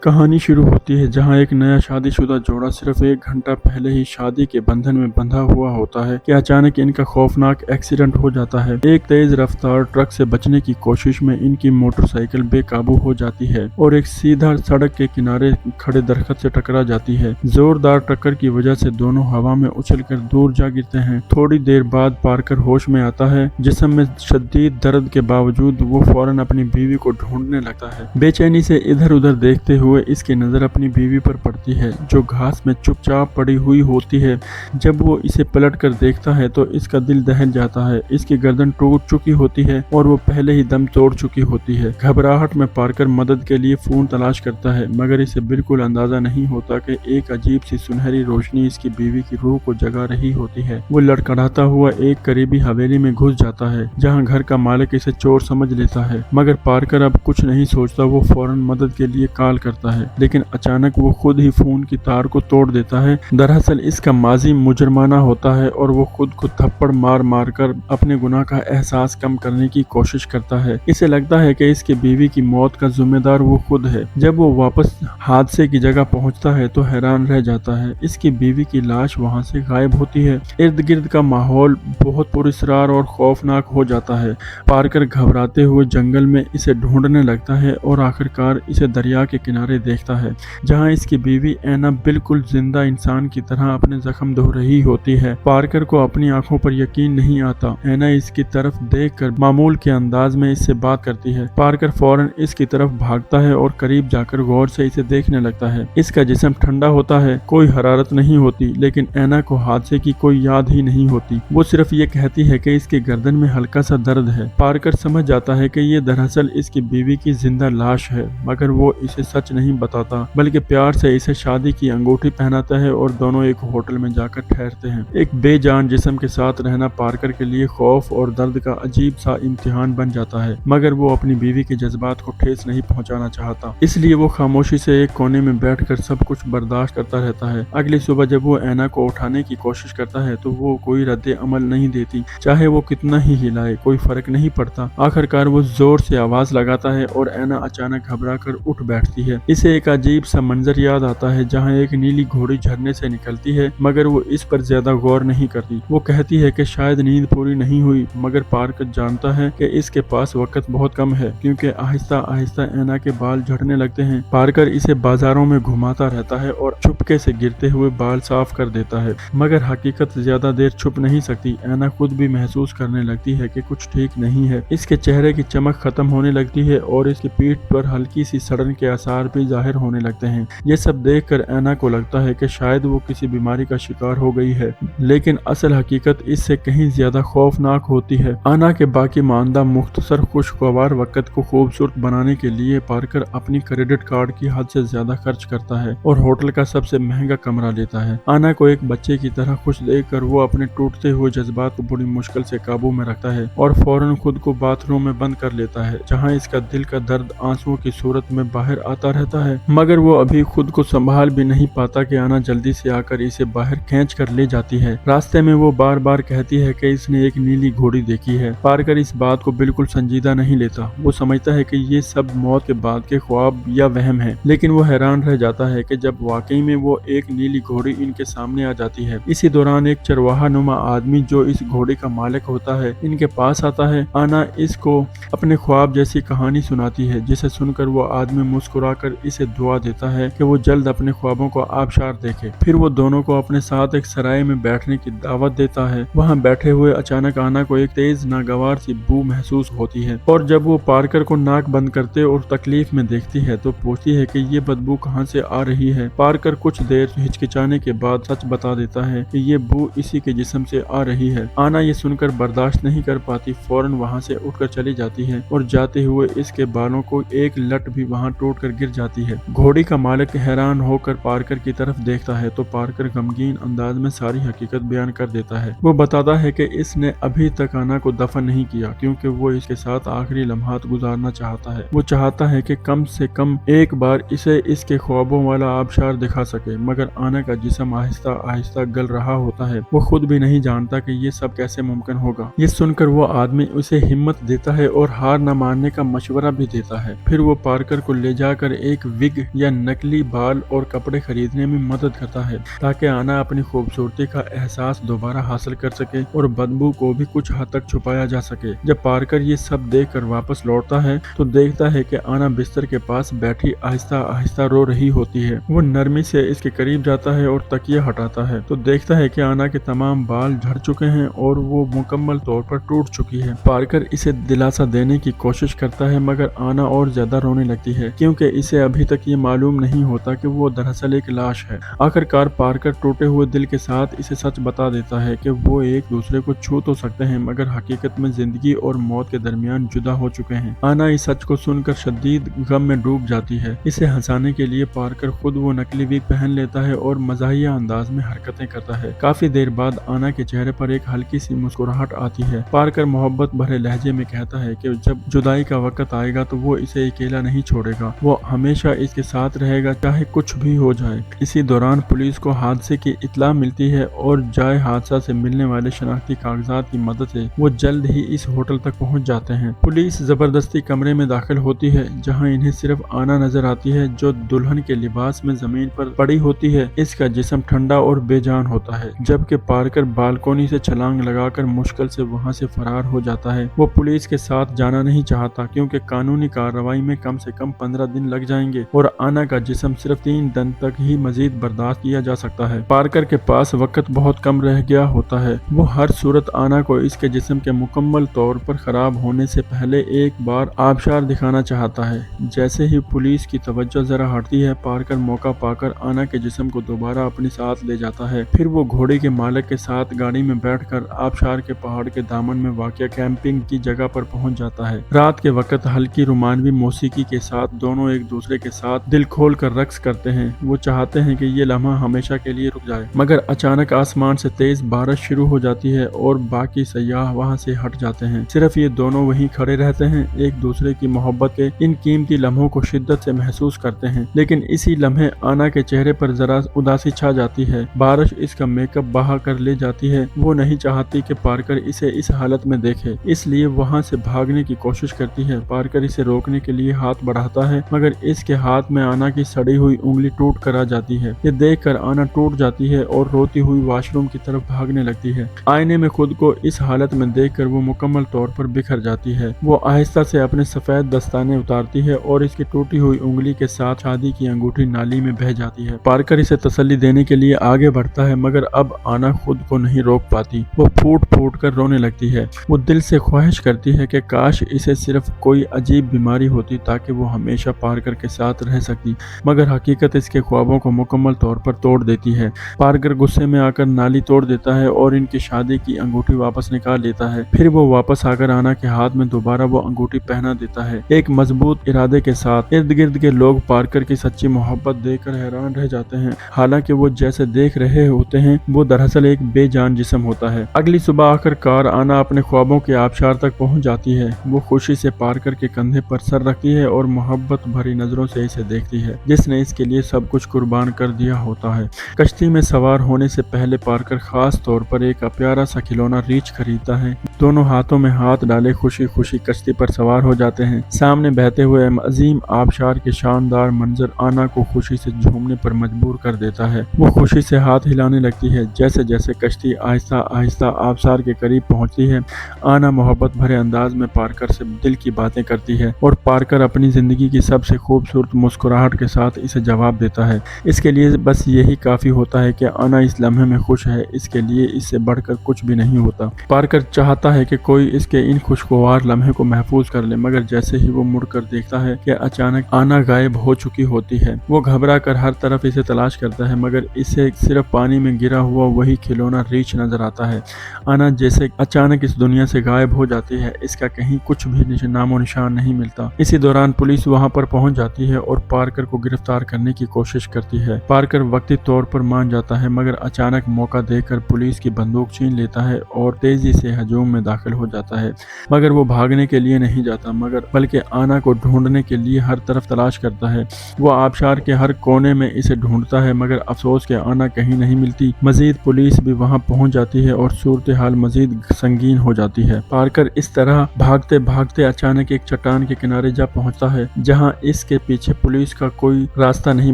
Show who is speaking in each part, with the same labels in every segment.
Speaker 1: कहानी शुरू होती है जहां एक नया शादीशुदा जोड़ा सिर्फ एक घंटा पहले ही शादी के बंधन में बंधा हुआ होता है कि अचानक इनका खौफनाक एक्सीडेंट हो जाता है। एक तेज रफ्तार ट्रक से बचने की कोशिश में इनकी मोटरसाइकिल बेकाबू हो जाती है और एक सीधा सड़क के किनारे खड़े दरख्त से टकरा जाती है। जोरदार टक्कर की वजह से दोनों हवा में उछलकर दूर जा गिरते हैं। थोड़ी देर बाद पार्कर होश में आता है। जिस्म में शदीद दर्द के बावजूद वो फौरन अपनी बीवी को ढूंढने लगता है। बेचैनी से इधर उधर देखते हुए इसकी नजर अपनी बीवी पर पड़ती है जो घास में चुपचाप पड़ी हुई होती है। जब वो इसे पलट कर देखता है तो इसका दिल दहल जाता है। इसकी गर्दन टूट चुकी होती है और वो पहले ही दम तोड़ चुकी होती है। घबराहट में पार्कर मदद के लिए फोन तलाश करता है मगर इसे बिल्कुल अंदाजा नहीं होता कि एक अजीब सी सुनहरी रोशनी इसकी बीवी की रूह को जगा रही होती है। वो लड़खड़ाता हुआ एक करीबी हवेली में घुस जाता है जहाँ घर का मालिक इसे चोर समझ लेता है मगर पार्कर अब कुछ नहीं सोचता। वो फौरन मदद के लिए कॉल करता है लेकिन अचानक वो खुद ही फोन की तार को तोड़ देता है। दरअसल इसका माजी मुजरमाना होता है और वो खुद को थप्पड़ मार मार कर अपने गुनाह का एहसास कम करने की कोशिश करता है। इसे लगता है कि इसकी बीवी की मौत का जिम्मेदार वो खुद है। जब वो वापस हादसे की जगह पहुंचता है तो हैरान रह जाता है। इसकी बीवी की लाश वहां से गायब होती है। इर्द गिर्द का माहौल बहुत पुरस्कार और खौफनाक हो जाता है। पार्कर घबराते हुए जंगल में इसे ढूंढने लगता है और आखिरकार इसे दरिया के किनारे देखता है जहां इसकी बीवी एना बिल्कुल जिंदा इंसान की तरह अपने जख्म धो रही होती है। पार्कर को अपनी आंखों पर यकीन नहीं आता। एना इसकी तरफ देखकर मामूल के अंदाज में इससे बात करती है। पार्कर फौरन इसकी तरफ भागता है और करीब जाकर गौर से इसे देखने लगता है। इसका जिस्म ठंडा होता है, कोई हरारत नहीं होती लेकिन एना को हादसे की कोई याद ही नहीं होती। वो सिर्फ ये कहती है कि इसके गर्दन में हल्का सा दर्द है। पार्कर समझ जाता है कि ये दरअसल इसकी बीवी की जिंदा लाश है मगर वो इसे सच नहीं बताता बल्कि प्यार से इसे शादी की अंगूठी पहनाता है और दोनों एक होटल में जाकर ठहरते हैं। एक बेजान जिस्म के साथ रहना पार्कर के लिए खौफ और दर्द का अजीब सा इम्तिहान बन जाता है मगर वो अपनी बीवी के जज्बात को ठेस नहीं पहुंचाना चाहता, इसलिए वो खामोशी से एक कोने में बैठकर सब कुछ बर्दाश्त करता रहता है। अगली सुबह जब वो एना को उठाने की कोशिश करता है तो वो कोई रद्द अमल नहीं देती। चाहे वो कितना ही हिलाए कोई फर्क नहीं पड़ता। आखिरकार वो जोर से आवाज लगाता है और एना अचानक घबरा कर उठ बैठती है। इसे एक अजीब सा मंजर याद आता है जहाँ एक नीली घोड़ी झरने से निकलती है मगर वो इस पर ज्यादा गौर नहीं करती। वो कहती है कि शायद नींद पूरी नहीं हुई मगर पार्कर जानता है कि इसके पास वक्त बहुत कम है क्योंकि आहिस्ता आहिस्ता एना के बाल झड़ने लगते हैं। पार्कर इसे बाजारों में घुमाता रहता है और चुपके से गिरते हुए बाल साफ कर देता है मगर हकीकत ज्यादा देर छुप नहीं सकती। एना खुद भी महसूस करने लगती है कि कुछ ठीक नहीं है। इसके चेहरे की चमक खत्म होने लगती है और इसकी पीठ पर हल्की सी सड़न के आसार भी जाहिर होने लगते हैं। ये सब देखकर एना को लगता है कि शायद वो किसी बीमारी का शिकार हो गई है लेकिन असल हकीकत इससे कहीं ज्यादा खौफनाक होती है। आना के बाकी मानदा मुख्तसर खुशगवार वक्त को खूबसूरत बनाने के लिए पार्कर अपनी क्रेडिट कार्ड की हद से ज्यादा खर्च करता है और होटल का सबसे महंगा कमरा लेता है। आना को एक बच्चे की तरह खुश देखकर वो अपने टूटते हुए जज्बात को बड़ी मुश्किल से काबू में रखता है और फौरन खुद को बाथरूम में बंद कर लेता है जहाँ इसका दिल का दर्द आंसुओं की सूरत में बाहर आता रहता है मगर वो अभी खुद को संभाल भी नहीं पाता कि आना जल्दी से आकर इसे बाहर खींच कर ले जाती है। रास्ते में वो बार बार कहती है कि इसने एक नीली घोड़ी देखी है। पार्कर इस बात को बिल्कुल संजीदा नहीं लेता। वो समझता है कि ये सब मौत के बाद के ख्वाब या वहम है लेकिन वो हैरान रह जाता है कि जब वाकई में वो एक नीली घोड़ी इनके सामने आ जाती है। इसी दौरान एक चरवाहा नुमा आदमी जो इस घोड़ी का मालिक होता है इनके पास आता है। आना इसको अपने ख्वाब जैसी कहानी सुनाती है जिसे सुनकर वो आदमी मुस्कुराकर इसे दुआ देता है कि वो जल्द अपने ख्वाबों को आबशार देखे। फिर वो दोनों को अपने साथ एक सराय में बैठने की दावत देता है। वहाँ बैठे हुए अचानक आना को एक तेज नागवार सी बू महसूस होती है और जब वो पार्कर को नाक बंद करते और तकलीफ में देखती है तो पूछती है कि ये बदबू कहाँ से आ रही है। पार्कर कुछ देर हिचकिचाने के बाद सच बता देता है कि ये बू इसी के जिस्म से आ रही है। आना ये सुनकर बर्दाश्त नहीं कर पाती, फौरन वहाँ से उठकर चली जाती है और जाते हुए इसके बालों को एक लट भी वहाँ टूट कर गिर जाती है। घोड़ी का मालिक हैरान होकर पार्कर की तरफ देखता है तो पार्कर गमगीन अंदाज में सारी हकीकत बयान कर देता है। वो बताता है कि इसने अभी तक आना को दफन नहीं किया क्योंकि वो इसके साथ आखिरी लम्हात गुजारना चाहता है। वो चाहता है कि कम से कम एक बार इसे इसके ख्वाबों वाला आबशार दिखा सके मगर आना का जिस्म आहिस्ता आहिस्ता गल रहा होता है। वो खुद भी नहीं जानता कि ये सब कैसे मुमकिन होगा। ये सुनकर वो आदमी उसे हिम्मत देता है और हार न मानने का मशवरा भी देता है। फिर वो पार्कर को ले जाकर एक विग या नकली बाल और कपड़े खरीदने में मदद करता है ताकि आना अपनी खूबसूरती का एहसास दोबारा हासिल कर सके और बदबू को भी कुछ हद तक छुपाया जा सके। जब पार्कर ये सब देखकर वापस लौटता है तो देखता है कि आना बिस्तर के पास बैठी आहिस्ता आहिस्ता रो रही होती है। वो नरमी से इसके करीब जाता है और तकिया हटाता है तो देखता है कि आना के तमाम बाल झड़ चुके हैं और वो मुकम्मल तौर पर टूट चुकी है। पार्कर इसे दिलासा देने की कोशिश करता है मगर आना और ज्यादा रोने लगती है क्योंकि इसे अभी तक ये मालूम नहीं होता कि वो दरअसल एक लाश है। आखिरकार पार्कर टूटे हुए दिल के साथ इसे सच बता देता है कि वो एक दूसरे को छू तो सकते हैं मगर हकीकत में जिंदगी और मौत के दरमियान जुदा हो चुके हैं। आना इस सच को सुनकर शदीद गम में डूब जाती है। इसे हंसाने के लिए पार्कर खुद वो नकली विग पहन लेता है और मजाहिया अंदाज में हरकतें करता है। काफी देर बाद आना के चेहरे पर एक हल्की सी मुस्कुराहट आती है। पार्कर मोहब्बत भरे लहजे में कहता है कि जब जुदाई का वक्त आएगा तो वो इसे अकेला नहीं छोड़ेगा, वो हमेशा इसके साथ रहेगा चाहे कुछ भी हो जाए। इसी दौरान पुलिस को हादसे की इत्तला मिलती है और जाए हादसा से मिलने वाले शनाख्ती कागजात की मदद से वो जल्द ही इस होटल तक पहुंच जाते हैं। पुलिस जबरदस्ती कमरे में दाखिल होती है जहां इन्हें सिर्फ आना नजर आती है जो दुल्हन के लिबास में जमीन पर पड़ी होती है। इसका जिस्म ठंडा और बेजान होता है जबकि पार्कर बालकोनी से छलांग लगाकर मुश्किल से वहां से फरार हो जाता है। वो पुलिस के साथ जाना नहीं चाहता क्योंकि कानूनी कार्रवाई में कम से कम 15 दिन लग जाएंगे और आना का जिस्म सिर्फ 3 दिन तक ही मजीद बर्दाश्त किया जा सकता है। पार्कर के पास वक्त बहुत कम रह गया होता है। वो हर सूरत आना को इसके जिस्म के मुकम्मल तौर पर खराब होने से पहले एक बार आबशार दिखाना चाहता है। जैसे ही पुलिस की तवज्जो जरा हटती है पार्कर मौका पाकर आना के जिस्म को दोबारा अपने साथ ले जाता है। फिर वो घोड़े के मालिक के साथ गाड़ी में बैठकर आबशार के पहाड़ के दामन में वाक़िया कैंपिंग की जगह पर पहुंच जाता है। रात के वक्त हल्की रोमानवी मौसीकी के साथ दोनों एक दूसरे के साथ दिल खोल कर रक्स करते हैं। वो चाहते हैं कि ये लम्हा हमेशा के लिए रुक जाए मगर अचानक आसमान से तेज बारिश शुरू हो जाती है और बाकी सयाह वहां से हट जाते हैं। सिर्फ ये दोनों वहीं खड़े रहते हैं, एक दूसरे की मोहब्बत के इन कीमती लम्हों को शिद्दत से महसूस करते हैं। लेकिन इसी लम्हे आना के चेहरे पर जरा उदासी छा जाती है। बारिश इसका मेकअप बहा कर ले जाती है। वो नहीं चाहती कि पार्कर इसे इस हालत में देखे, इसलिए वहां से भागने की कोशिश करती है। पार्कर इसे रोकने के लिए हाथ बढ़ाता है मगर इसके हाथ में आना की सड़ी हुई उंगली टूट कर आ जाती है। ये देखकर आना टूट जाती है और रोती हुई वॉशरूम की तरफ भागने लगती है। आईने में खुद को इस हालत में देखकर वो मुकम्मल तौर पर बिखर जाती है। वो आहिस्ता से अपने सफेद दस्ताने उतारती है और इसकी टूटी हुई उंगली के साथ शादी की अंगूठी नाली में बह जाती है। पार्कर इसे तसल्ली देने के लिए आगे बढ़ता है मगर अब आना खुद को नहीं रोक पाती। वो फूट फूट कर रोने लगती है। वो दिल से ख्वाहिश करती है कि काश इसे सिर्फ कोई अजीब बीमारी होती ताकि वो हमेशा पार्कर के साथ रह सकती, मगर हकीकत इसके ख्वाबों को मुकम्मल तौर पर तोड़ देती है। पार्कर गुस्से में आकर नाली तोड़ देता है और इनकी शादी की अंगूठी वापस निकाल लेता है। फिर वो वापस आकर आना के हाथ में दोबारा वो अंगूठी पहना देता है एक मजबूत इरादे के साथ। इर्द गिर्द के लोग पार्कर की सच्ची मोहब्बत देखकर हैरान रह जाते हैं। हालांकि वो जैसे देख रहे होते हैं वो दरअसल एक बेजान जिस्म होता है। अगली सुबह आखिरकार आना अपने ख्वाबों के आबशार तक पहुंच जाती है। वो खुशी से पार्कर के कंधे पर सर रखती है और मोहब्बत भरी नजरों से इसे देखती है जिसने इसके लिए सब कुछ कुर्बान कर दिया होता है। कश्ती में सवार होने से पहले पार्कर खास तौर पर एक प्यारा सा खिलौना रीछ खरीदता है। दोनों हाथों में हाथ डाले खुशी खुशी कश्ती पर सवार हो जाते हैं। सामने बहते हुए अजीम आबशार के शानदार मंजर आना को खुशी से झूमने पर मजबूर कर देता है। वो खुशी से हाथ हिलाने लगती है। जैसे जैसे कश्ती आहिस्ता आहिस्ता आबशार के करीब पहुंचती है आना मोहब्बत भरे अंदाज में पार्कर से दिल की बातें करती है और पार्कर अपनी जिंदगी की सबसे खूबसूरत मुस्कुराहट के साथ इसे जवाब देता है। इसके लिए बस यही काफी होता है कि आना इस लम्हे में खुश है, इसके लिए इससे बढ़कर कुछ भी नहीं होता। पार्कर चाहता है कि कोई इसके इन खुशगवार लम्हे को महफूज कर ले मगर जैसे ही वो मुड़कर देखता है कि अचानक आना गायब हो चुकी होती है। वो घबरा कर हर तरफ इसे तलाश करता है मगर इसे सिर्फ पानी में गिरा हुआ वही खिलौना रीछ नजर आता है। आना जैसे अचानक इस दुनिया से गायब हो जाती है, इसका कहीं कुछ भी नामो निशान नहीं मिलता। इसी दौरान पुलिस वहां पर पहुंच जाती है और पार्कर को गिरफ्तार करने की कोशिश करती है। पार्कर वक्ती तौर पर मान जाता है मगर अचानक मौका देकर पुलिस की बंदूक छीन लेता है और तेजी से हजूम में दाखिल हो जाता है। मगर वो भागने के लिए नहीं जाता मगर बल्कि आना को ढूंढने के लिए हर तरफ तलाश करता है। वो आबशार के हर कोने में इसे ढूंढता है मगर अफसोस के आना कहीं नहीं मिलती। मजीद पुलिस भी वहां पहुंच जाती है और सूरत हाल मजीद संगीन हो जाती है। पार्कर इस तरह भागते भागते अचानक एक चट्टान के किनारे जा पहुंचता है जहां इसके पीछे पुलिस का कोई रास्ता नहीं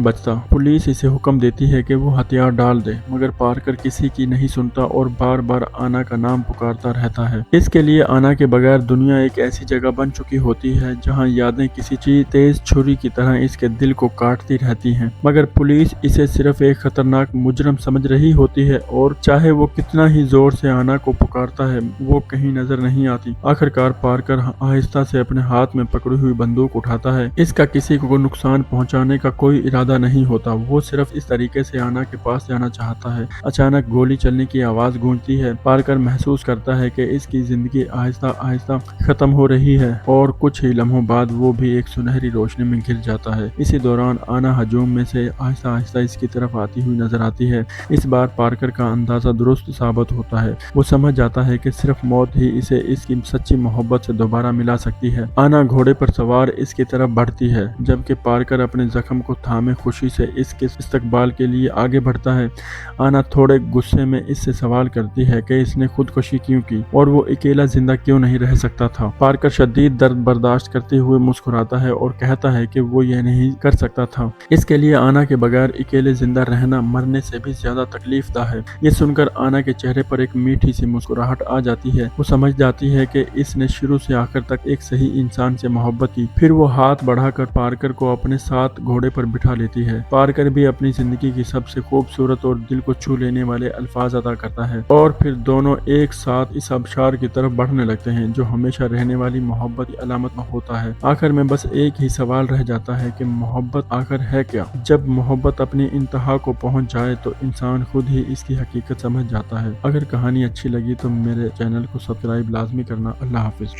Speaker 1: बचता। पुलिस इसे हुक्म देती है कि वो हथियार डाल दे, मगर पार्कर किसी की नहीं सुनता और बार बार आना का नाम पुकारता रहता है। इसके लिए आना के बगैर दुनिया एक ऐसी जगह बन चुकी होती है जहाँ यादें किसी चीज तेज छुरी की तरह इसके दिल को काटती रहती हैं। मगर पुलिस इसे सिर्फ एक खतरनाक मुजरम समझ रही होती है और चाहे वो कितना ही जोर से आना को पुकारता है, वो कहीं नजर नहीं आती। आखिरकार पार्कर आहिस्ता से अपने हाथ में पकड़ी हुई बंदूक उठाता है। इसका किसी को नुकसान पहुंचाने का कोई इरादा नहीं होता, वो सिर्फ इस तरीके से आना के पास जाना चाहता है। अचानक गोली चलने की आवाज गूंजती है। पार्कर महसूस करता है कि इसकी जिंदगी आहिस्ता आहिस्ता खत्म हो रही है और कुछ ही लम्हों बाद वो भी एक सुनहरी रोशनी में घिर जाता है। इसी दौरान आना हजूम में से आहिस्ता आहिस्ता इसकी तरफ आती हुई नजर आती है। इस बार पार्कर का अंदाजा दुरुस्त साबित होता है। वो समझ जाता है कि सिर्फ मौत ही इसे इसकी सच्ची मोहब्बत से दोबारा मिला सकती है। आना घोड़े पर सवार इसकी तरफ बढ़ती है, जबकि पार्कर अपने जख्म को थामे खुशी से इसके इस्तकबाल के लिए आगे बढ़ता है। आना थोड़े गुस्से में इससे सवाल करती है कि इसने खुदकुशी क्यों की और वो अकेला जिंदा क्यों नहीं रह सकता था। पार्कर शदीद दर्द बर्दाश्त करते हुए मुस्कुराता है और कहता है कि वो यह नहीं कर सकता था। इसके लिए आना के बगैर अकेले जिंदा रहना मरने से भी ज्यादा तकलीफदा है। ये सुनकर आना के चेहरे पर एक मीठी सी मुस्कुराहट आ जाती है। वो समझ जाती है कि इसने शुरू से आखिर तक एक सही इंसान से मोहब्बत की। फिर वो हाथ बढ़ाकर पार्कर को अपने साथ घोड़े पर बिठा लेती है। पार्कर भी अपनी जिंदगी की सबसे खूबसूरत और दिल को छू लेने वाले अल्फाज अदा करता है और फिर दोनों एक साथ इस आबशार की तरफ बढ़ने लगते हैं जो हमेशा रहने वाली मोहब्बत की अलामत में होता है। आखिर में बस एक ही सवाल रह जाता है कि मोहब्बत आखिर है क्या। जब मोहब्बत अपनी इंतहा को पहुंच जाए तो इंसान खुद ही इसकी हकीकत समझ जाता है। अगर कहानी अच्छी लगी तो मेरे चैनल को सब्सक्राइब लाजमी करना। अल्लाह हाफिज।